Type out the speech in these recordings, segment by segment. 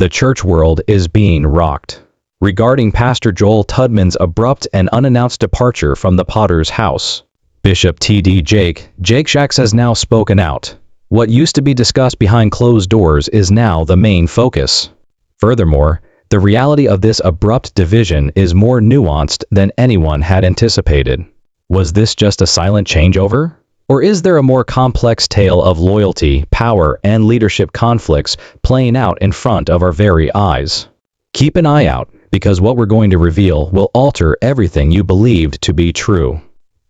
The church world is being rocked. Regarding Pastor Joel Tudman's abrupt and unannounced departure from the Potter's house, Bishop T.D. Jake Shacks has now spoken out. What used to be discussed behind closed doors is now the main focus. Furthermore, the reality of this abrupt division is more nuanced than anyone had anticipated. Was this just a silent changeover? Or is there a more complex tale of loyalty, power, and leadership conflicts playing out in front of our very eyes? Keep an eye out, because what we're going to reveal will alter everything you believed to be true.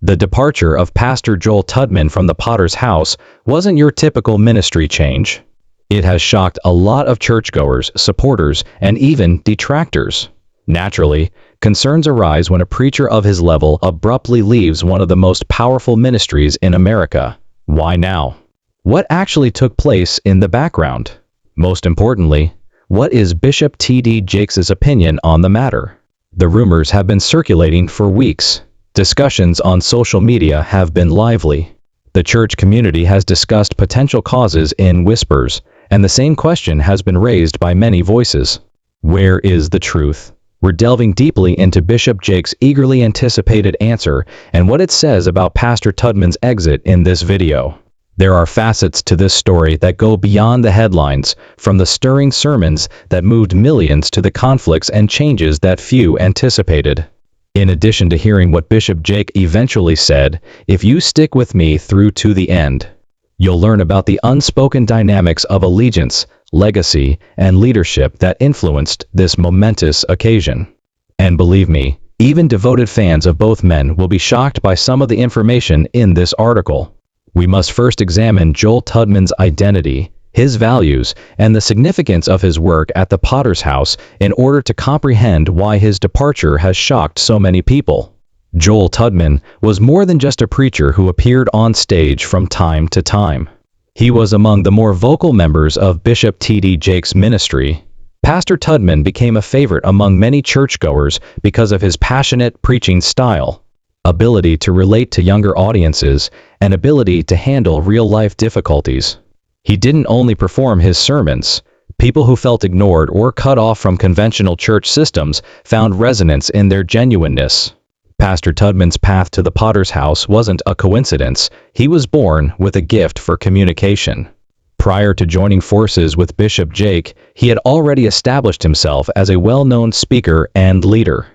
The departure of Pastor Joel Tudman from the Potter's house wasn't your typical ministry change. It has shocked a lot of churchgoers, supporters, and even detractors. Naturally, concerns arise when a preacher of his level abruptly leaves one of the most powerful ministries in America. Why now? What actually took place in the background? Most importantly, what is Bishop T.D. Jakes' opinion on the matter? The rumors have been circulating for weeks. Discussions on social media have been lively. The church community has discussed potential causes in whispers, and the same question has been raised by many voices. Where is the truth? We're delving deeply into Bishop Jakes' eagerly anticipated answer and what it says about Pastor Tudman's exit in this video. There are facets to this story that go beyond the headlines, from the stirring sermons that moved millions to the conflicts and changes that few anticipated. In addition to hearing what Bishop Jake eventually said, if you stick with me through to the end, you'll learn about the unspoken dynamics of allegiance, legacy, and leadership that influenced this momentous occasion. And believe me, even devoted fans of both men will be shocked by some of the information in this article. We must first examine Joel Tudman's identity, his values, and the significance of his work at the Potter's house in order to comprehend why his departure has shocked so many people. Joel Tudman was more than just a preacher who appeared on stage from time to time. He was among the more vocal members of Bishop T.D. Jakes' ministry. Pastor Tudman became a favorite among many churchgoers because of his passionate preaching style, ability to relate to younger audiences, and ability to handle real-life difficulties. He didn't only perform his sermons. People who felt ignored or cut off from conventional church systems found resonance in their genuineness. Pastor Tudman's path to the Potter's house wasn't a coincidence. He was born with a gift for communication. Prior to joining forces with Bishop Jake, he had already established himself as a well-known speaker and leader.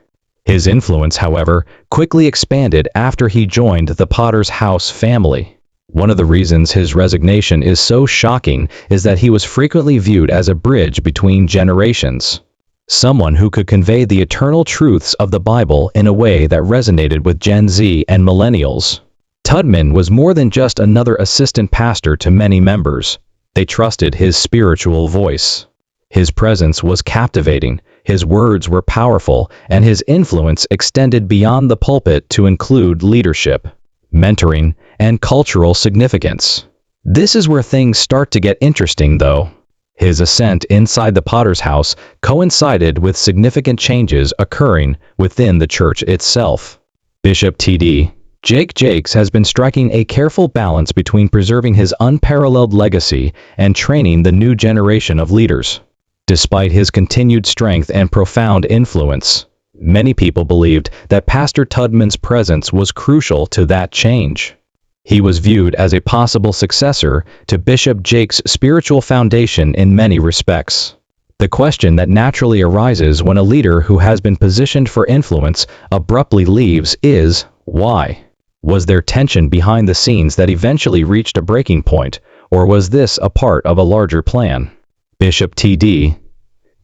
His influence, however, quickly expanded after he joined the Potter's house family. One of the reasons his resignation is so shocking is that he was frequently viewed as a bridge between generations. Someone who could convey the eternal truths of the Bible in a way that resonated with Gen Z and millennials. Tudman was more than just another assistant pastor to many members. They trusted his spiritual voice. His presence was captivating, his words were powerful, and his influence extended beyond the pulpit to include leadership, mentoring, and cultural significance. This is where things start to get interesting, though. His ascent inside the Potter's house coincided with significant changes occurring within the church itself. Bishop T.D. Jakes has been striking a careful balance between preserving his unparalleled legacy and training the new generation of leaders. Despite his continued strength and profound influence, many people believed that Pastor Tudman's presence was crucial to that change. He was viewed as a possible successor to Bishop Jakes' spiritual foundation in many respects. The question that naturally arises when a leader who has been positioned for influence abruptly leaves is, why? Was there tension behind the scenes that eventually reached a breaking point, or was this a part of a larger plan? Bishop T.D.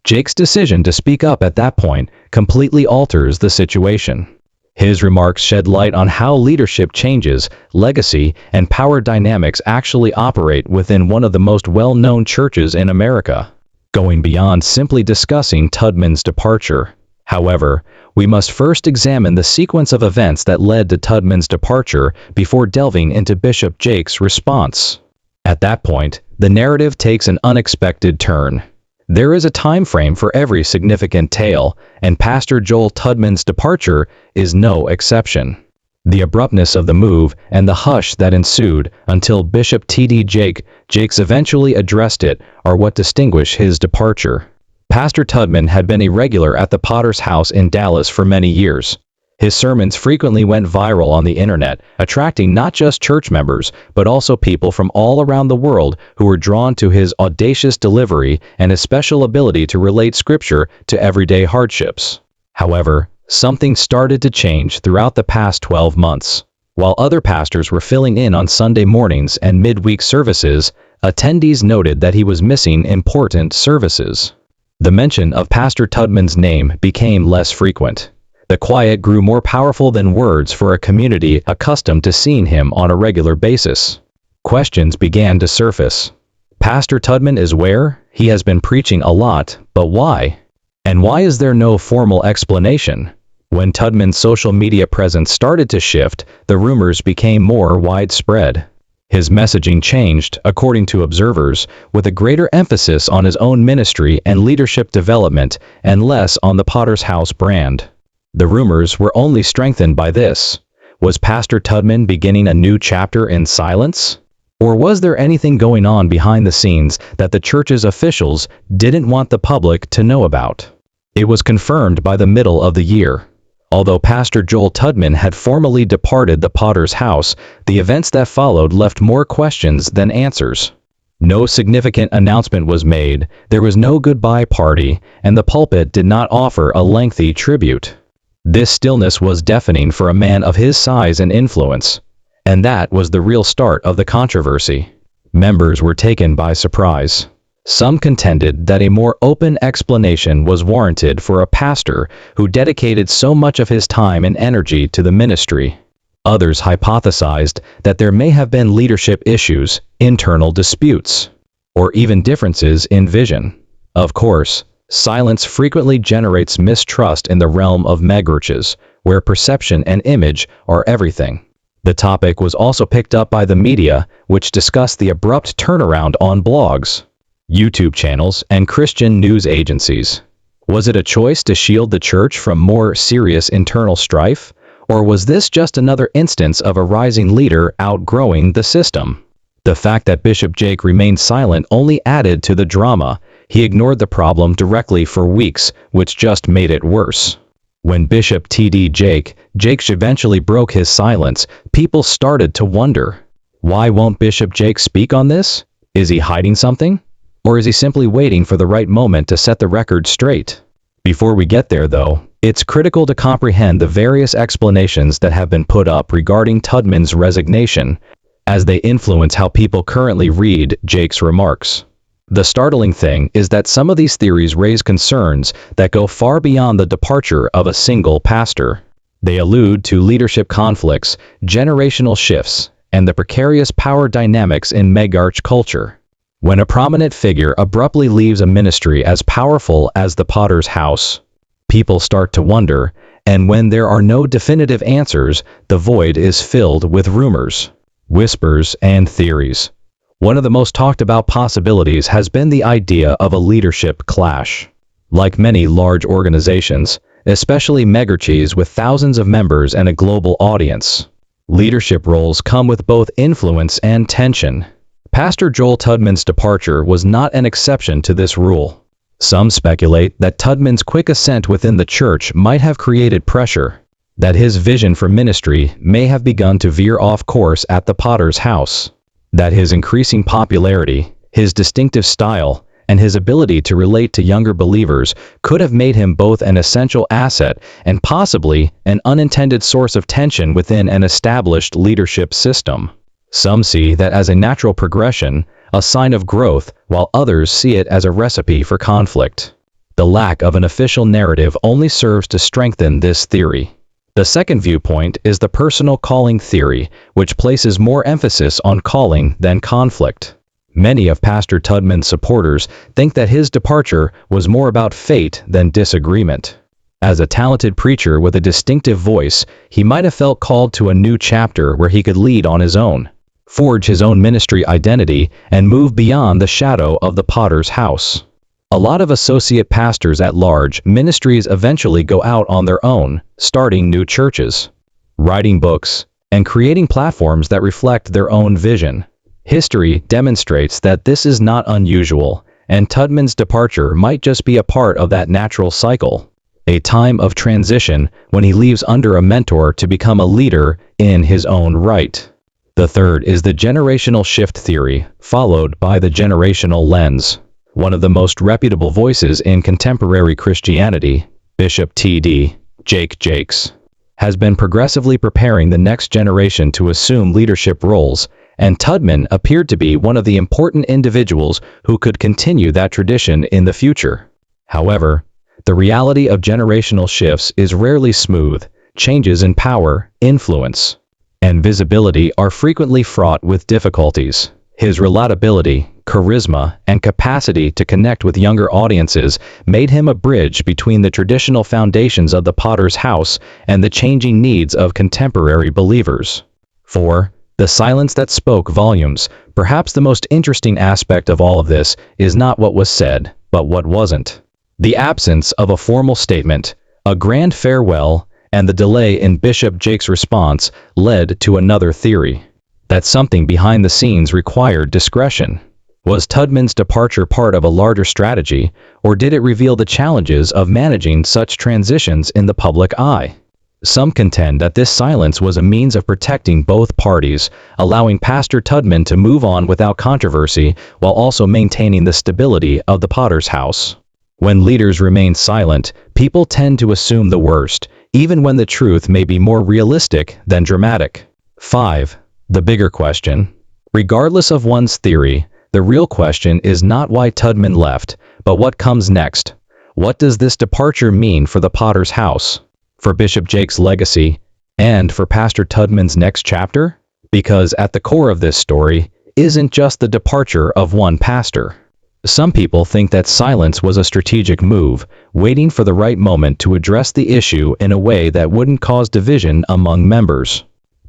Jakes' decision to speak up at that point completely alters the situation. His remarks shed light on how leadership changes, legacy, and power dynamics actually operate within one of the most well-known churches in America, going beyond simply discussing Tudman's departure. However, we must first examine the sequence of events that led to Tudman's departure before delving into Bishop Jakes' response. At that point, the narrative takes an unexpected turn. There is a time frame for every significant tale, and Pastor Joel Tudman's departure is no exception. The abruptness of the move and the hush that ensued until Bishop T.D. Jakes eventually addressed it are what distinguish his departure. Pastor Tudman had been a regular at the Potter's House in Dallas for many years. His sermons frequently went viral on the internet, attracting not just church members, but also people from all around the world who were drawn to his audacious delivery and his special ability to relate scripture to everyday hardships. However, something started to change throughout the past 12 months. While other pastors were filling in on Sunday mornings and midweek services, attendees noted that he was missing important services. The mention of Pastor Tudman's name became less frequent. The quiet grew more powerful than words for a community accustomed to seeing him on a regular basis. Questions began to surface. Pastor Tudman is where? He has been preaching a lot, but why? And why is there no formal explanation? When Tudman's social media presence started to shift, the rumors became more widespread. His messaging changed, according to observers, with a greater emphasis on his own ministry and leadership development and less on the Potter's House brand. The rumors were only strengthened by this. Was Pastor Tudman beginning a new chapter in silence? Or was there anything going on behind the scenes that the church's officials didn't want the public to know about? It was confirmed by the middle of the year. Although Pastor Joel Tudman had formally departed the Potter's House, the events that followed left more questions than answers. No significant announcement was made, there was no goodbye party, and the pulpit did not offer a lengthy tribute. This stillness was deafening for a man of his size and influence. And that was the real start of the controversy. Members were taken by surprise. Some contended that a more open explanation was warranted for a pastor who dedicated so much of his time and energy to the ministry. Others hypothesized that there may have been leadership issues, internal disputes, or even differences in vision. Of course, silence frequently generates mistrust in the realm of megachurches, where perception and image are everything. The topic was also picked up by the media, which discussed the abrupt turnaround on blogs, YouTube channels, and Christian news agencies. Was it a choice to shield the church from more serious internal strife, or was this just another instance of a rising leader outgrowing the system? The fact that Bishop Jake remained silent only added to the drama. He ignored the problem directly for weeks, which just made it worse. When Bishop T.D. Jake eventually broke his silence, people started to wonder, why won't Bishop Jake speak on this? Is he hiding something? Or is he simply waiting for the right moment to set the record straight? Before we get there, though, it's critical to comprehend the various explanations that have been put up regarding Tudman's resignation, as they influence how people currently read Jake's remarks. The startling thing is that some of these theories raise concerns that go far beyond the departure of a single pastor. They allude to leadership conflicts, generational shifts, and the precarious power dynamics in megachurch culture. When a prominent figure abruptly leaves a ministry as powerful as the Potter's House, people start to wonder, and when there are no definitive answers, the void is filled with rumors, whispers, and theories. One of the most talked about possibilities has been the idea of a leadership clash. Like many large organizations, especially megachurches with thousands of members and a global audience, leadership roles come with both influence and tension. Pastor Joel Tudman's departure was not an exception to this rule. Some speculate that Tudman's quick ascent within the church might have created pressure, that his vision for ministry may have begun to veer off course at the Potter's House, that his increasing popularity, his distinctive style, and his ability to relate to younger believers could have made him both an essential asset and possibly an unintended source of tension within an established leadership system. Some see that as a natural progression, a sign of growth, while others see it as a recipe for conflict. The lack of an official narrative only serves to strengthen this theory. The second viewpoint is the personal calling theory, which places more emphasis on calling than conflict. Many of Pastor Tudman's supporters think that his departure was more about fate than disagreement. As a talented preacher with a distinctive voice, he might have felt called to a new chapter where he could lead on his own, forge his own ministry identity, and move beyond the shadow of the Potter's House. A lot of associate pastors at large ministries eventually go out on their own, starting new churches, writing books, and creating platforms that reflect their own vision. History demonstrates that this is not unusual, and Tudman's departure might just be a part of that natural cycle. A time of transition when he leaves under a mentor to become a leader in his own right. The third is the generational shift theory, followed by the generational lens. One of the most reputable voices in contemporary Christianity, Bishop T.D. Jakes, has been progressively preparing the next generation to assume leadership roles, and Tudman appeared to be one of the important individuals who could continue that tradition in the future. However, the reality of generational shifts is rarely smooth. Changes in power, influence, and visibility are frequently fraught with difficulties. His relatability, charisma, and capacity to connect with younger audiences made him a bridge between the traditional foundations of the Potter's House and the changing needs of contemporary believers. 4. The silence that spoke volumes. Perhaps the most interesting aspect of all of this is not what was said, but what wasn't. The absence of a formal statement, a grand farewell, and the delay in Bishop Jakes' response led to another theory. That something behind the scenes required discretion. Was Tudman's departure part of a larger strategy, or did it reveal the challenges of managing such transitions in the public eye? Some contend that this silence was a means of protecting both parties, allowing Pastor Tudman to move on without controversy while also maintaining the stability of the Potter's House. When leaders remain silent, people tend to assume the worst, even when the truth may be more realistic than dramatic. 5. The bigger question. Regardless of one's theory, the real question is not why Tudman left, but what comes next. What does this departure mean for the Potter's House, for Bishop Jakes' legacy, and for Pastor Tudman's next chapter? Because at the core of this story isn't just the departure of one pastor. Some people think that silence was a strategic move, waiting for the right moment to address the issue in a way that wouldn't cause division among members.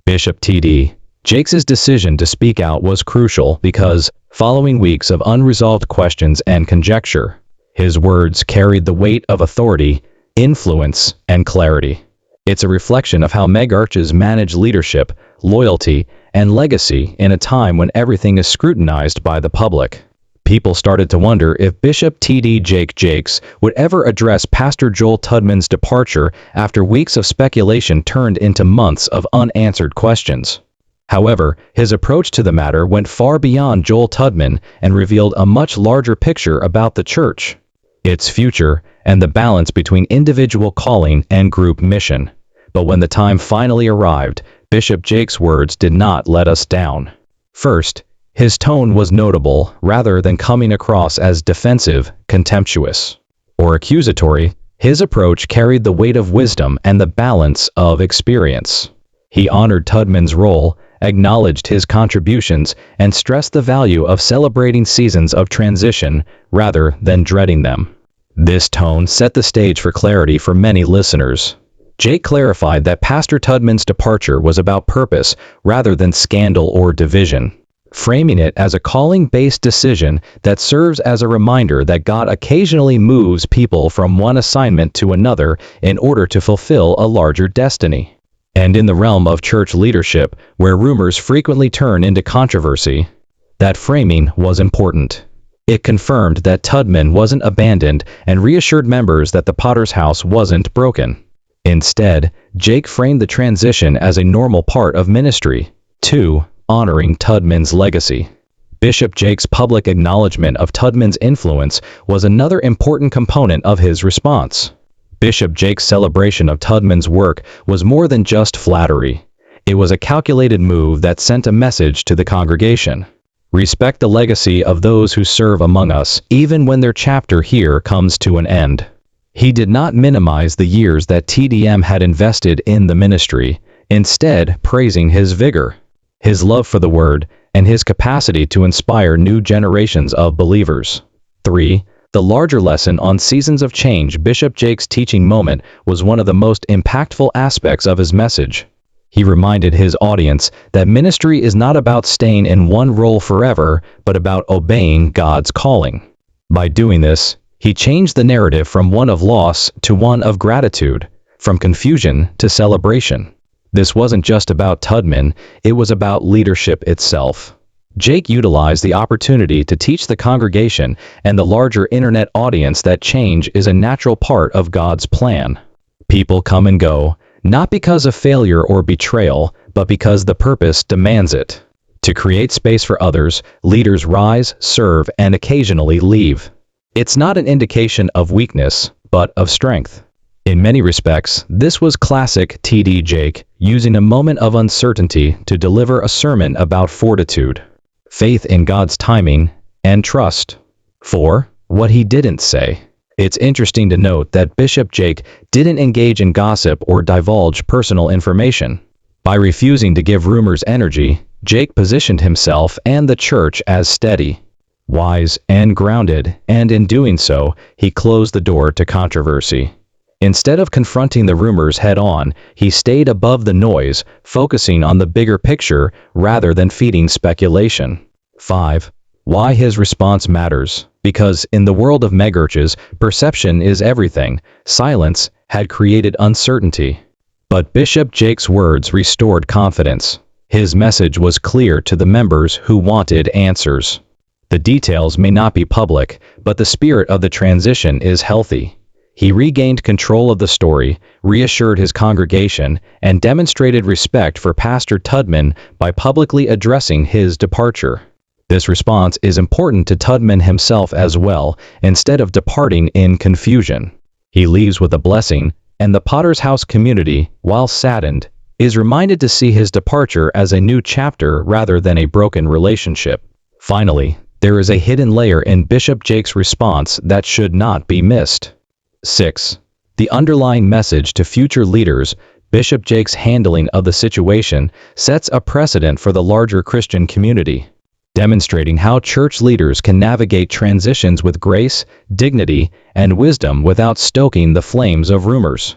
Bishop T.D. Jakes' decision to speak out was crucial because, following weeks of unresolved questions and conjecture, his words carried the weight of authority, influence, and clarity. It's a reflection of how megarchs manage leadership, loyalty, and legacy in a time when everything is scrutinized by the public. People started to wonder if Bishop T.D. Jakes would ever address Pastor Joel Tudman's departure after weeks of speculation turned into months of unanswered questions. However, his approach to the matter went far beyond Joel Tudman and revealed a much larger picture about the church, its future, and the balance between individual calling and group mission. But when the time finally arrived, Bishop Jakes' words did not let us down. First, his tone was notable rather than coming across as defensive, contemptuous, or accusatory. His approach carried the weight of wisdom and the balance of experience. He honored Tudman's role, acknowledged his contributions, and stressed the value of celebrating seasons of transition rather than dreading them. This tone set the stage for clarity for many listeners. Jake clarified that Pastor Tudman's departure was about purpose rather than scandal or division, framing it as a calling-based decision that serves as a reminder that God occasionally moves people from one assignment to another in order to fulfill a larger destiny. And in the realm of church leadership, where rumors frequently turn into controversy, that framing was important. It confirmed that Tudman wasn't abandoned and reassured members that the Potter's House wasn't broken. Instead, Jake framed the transition as a normal part of ministry. 2. Honoring Tudman's legacy. Bishop Jakes' public acknowledgement of Tudman's influence was another important component of his response. Bishop Jakes' celebration of Tudman's work was more than just flattery. It was a calculated move that sent a message to the congregation. Respect the legacy of those who serve among us, even when their chapter here comes to an end. He did not minimize the years that TDM had invested in the ministry, instead praising his vigor, his love for the word, and his capacity to inspire new generations of believers. 3. The larger lesson on seasons of change. Bishop Jakes' teaching moment was one of the most impactful aspects of his message. He reminded his audience that ministry is not about staying in one role forever, but about obeying God's calling. By doing this, he changed the narrative from one of loss to one of gratitude, from confusion to celebration. This wasn't just about Tudman, it was about leadership itself. Jake utilized the opportunity to teach the congregation and the larger internet audience that change is a natural part of God's plan. People come and go, not because of failure or betrayal, but because the purpose demands it. To create space for others, leaders rise, serve, and occasionally leave. It's not an indication of weakness, but of strength. In many respects, this was classic TD Jake, using a moment of uncertainty to deliver a sermon about fortitude, faith in God's timing, and trust. 4. What he didn't say. It's interesting to note that Bishop Jake didn't engage in gossip or divulge personal information. By refusing to give rumors energy, Jake positioned himself and the church as steady, wise, and grounded, and in doing so, he closed the door to controversy. Instead of confronting the rumors head-on, he stayed above the noise, focusing on the bigger picture rather than feeding speculation. 5. Why his response matters. Because in the world of megachurches, perception is everything. Silence had created uncertainty. But Bishop Jake's words restored confidence. His message was clear to the members who wanted answers. The details may not be public, but the spirit of the transition is healthy. He regained control of the story, reassured his congregation, and demonstrated respect for Pastor Tudman by publicly addressing his departure. This response is important to Tudman himself as well, instead of departing in confusion. He leaves with a blessing, and the Potter's House community, while saddened, is reminded to see his departure as a new chapter rather than a broken relationship. Finally, there is a hidden layer in Bishop Jake's response that should not be missed. 6. The underlying message to future leaders. Bishop Jake's handling of the situation sets a precedent for the larger Christian community, demonstrating how church leaders can navigate transitions with grace, dignity, and wisdom without stoking the flames of rumors.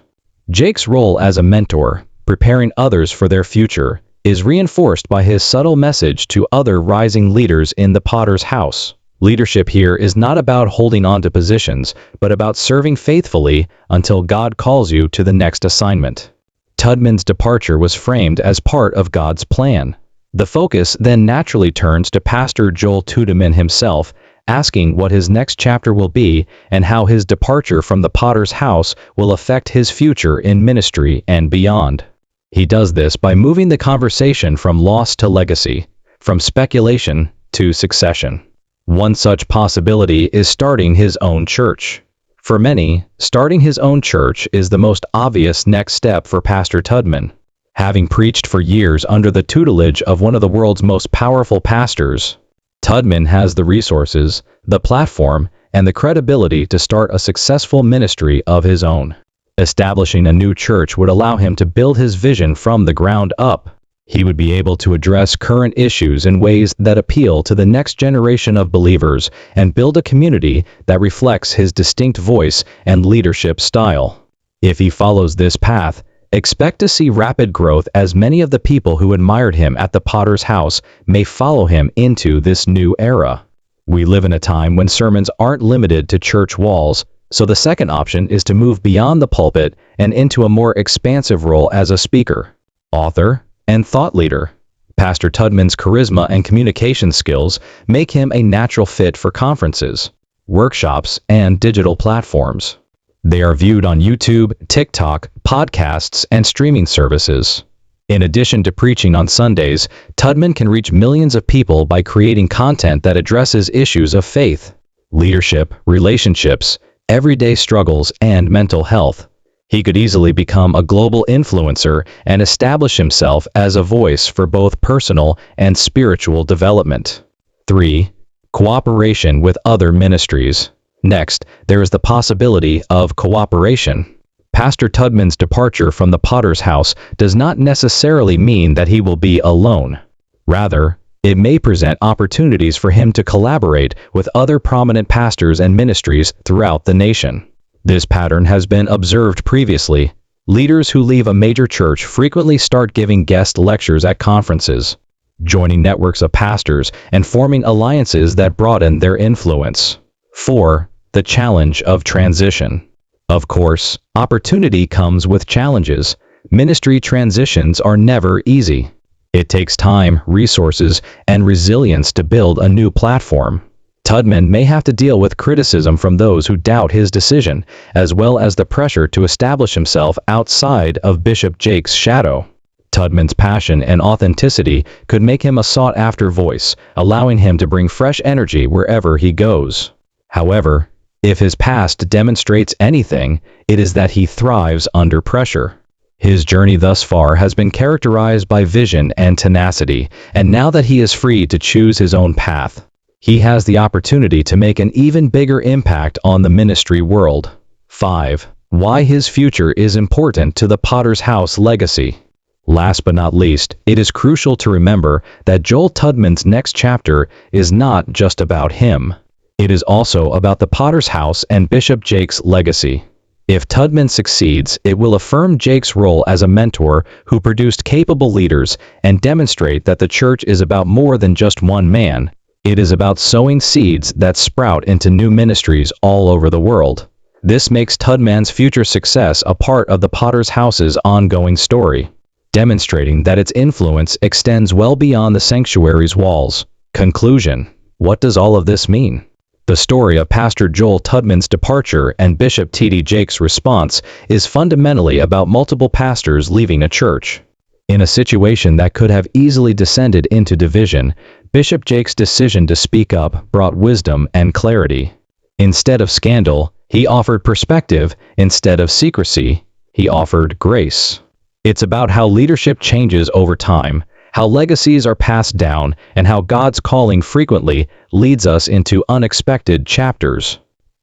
Jake's role as a mentor, preparing others for their future, is reinforced by his subtle message to other rising leaders in the Potter's House. Leadership here is not about holding on to positions, but about serving faithfully until God calls you to the next assignment. Tudman's departure was framed as part of God's plan. The focus then naturally turns to Pastor Joel Tudman himself, asking what his next chapter will be and how his departure from the Potter's House will affect his future in ministry and beyond. He does this by moving the conversation from loss to legacy, from speculation to succession. One such possibility is starting his own church. For many, starting his own church is the most obvious next step for Pastor Tudman. Having preached for years under the tutelage of one of the world's most powerful pastors, Tudman has the resources, the platform, and the credibility to start a successful ministry of his own. Establishing a new church would allow him to build his vision from the ground up. He would be able to address current issues in ways that appeal to the next generation of believers and build a community that reflects his distinct voice and leadership style. If he follows this path, expect to see rapid growth as many of the people who admired him at the Potter's House may follow him into this new era. We live in a time when sermons aren't limited to church walls, so the second option is to move beyond the pulpit and into a more expansive role as a speaker, author, and thought leader. Pastor Tudman's charisma and communication skills make him a natural fit for conferences, workshops, and digital platforms. They are viewed on YouTube, TikTok, podcasts, and streaming services. In addition to preaching on Sundays, Tudman can reach millions of people by creating content that addresses issues of faith, leadership, relationships, everyday struggles, and mental health. He could easily become a global influencer and establish himself as a voice for both personal and spiritual development. 3. Cooperation with other ministries. Next, there is the possibility of cooperation. Pastor Tudman's departure from the Potter's House does not necessarily mean that he will be alone. Rather, it may present opportunities for him to collaborate with other prominent pastors and ministries throughout the nation. This pattern has been observed previously. Leaders who leave a major church frequently start giving guest lectures at conferences, joining networks of pastors, and forming alliances that broaden their influence. 4. The challenge of transition. Of course, opportunity comes with challenges. Ministry transitions are never easy. It takes time, resources, and resilience to build a new platform. Tudman may have to deal with criticism from those who doubt his decision, as well as the pressure to establish himself outside of Bishop Jake's shadow. Tudman's passion and authenticity could make him a sought-after voice, allowing him to bring fresh energy wherever he goes. However, if his past demonstrates anything, it is that he thrives under pressure. His journey thus far has been characterized by vision and tenacity, and now that he is free to choose his own path, he has the opportunity to make an even bigger impact on the ministry world. 5. Why his future is important to the Potter's House legacy. Last but not least, it is crucial to remember that Joel Tudman's next chapter is not just about him. It is also about the Potter's House and Bishop Jake's legacy. If Tudman succeeds, it will affirm Jake's role as a mentor who produced capable leaders and demonstrate that the church is about more than just one man. It is about sowing seeds that sprout into new ministries all over the world. This makes Tudman's future success a part of the Potter's House's ongoing story, demonstrating that its influence extends well beyond the sanctuary's walls. Conclusion. What does all of this mean? The story of Pastor Joel Tudman's departure and Bishop T.D. Jake's response is fundamentally about multiple pastors leaving a church. In a situation that could have easily descended into division, Bishop Jake's decision to speak up brought wisdom and clarity. Instead of scandal, he offered perspective. Instead of secrecy, he offered grace. It's about how leadership changes over time, how legacies are passed down, and how God's calling frequently leads us into unexpected chapters.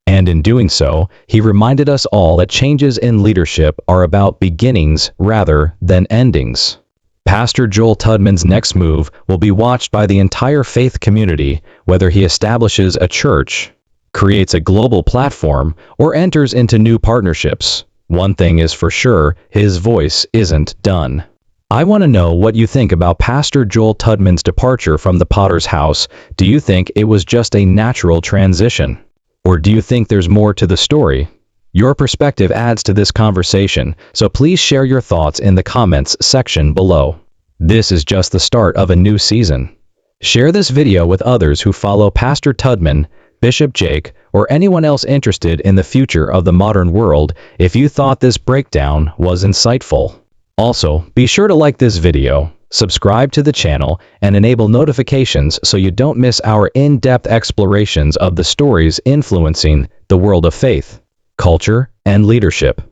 And in doing so, he reminded us all that changes in leadership are about beginnings rather than endings. Pastor Joel Tudman's next move will be watched by the entire faith community, whether he establishes a church, creates a global platform, or enters into new partnerships. One thing is for sure, his voice isn't done. I want to know what you think about Pastor Joel Tudman's departure from the Potter's House. Do you think it was just a natural transition? Or do you think there's more to the story? Your perspective adds to this conversation, so please share your thoughts in the comments section below. This is just the start of a new season. Share this video with others who follow Pastor Tudman, Bishop Jake, or anyone else interested in the future of the modern world if you thought this breakdown was insightful. Also, be sure to like this video, subscribe to the channel, and enable notifications so you don't miss our in-depth explorations of the stories influencing the world of faith, culture, and leadership.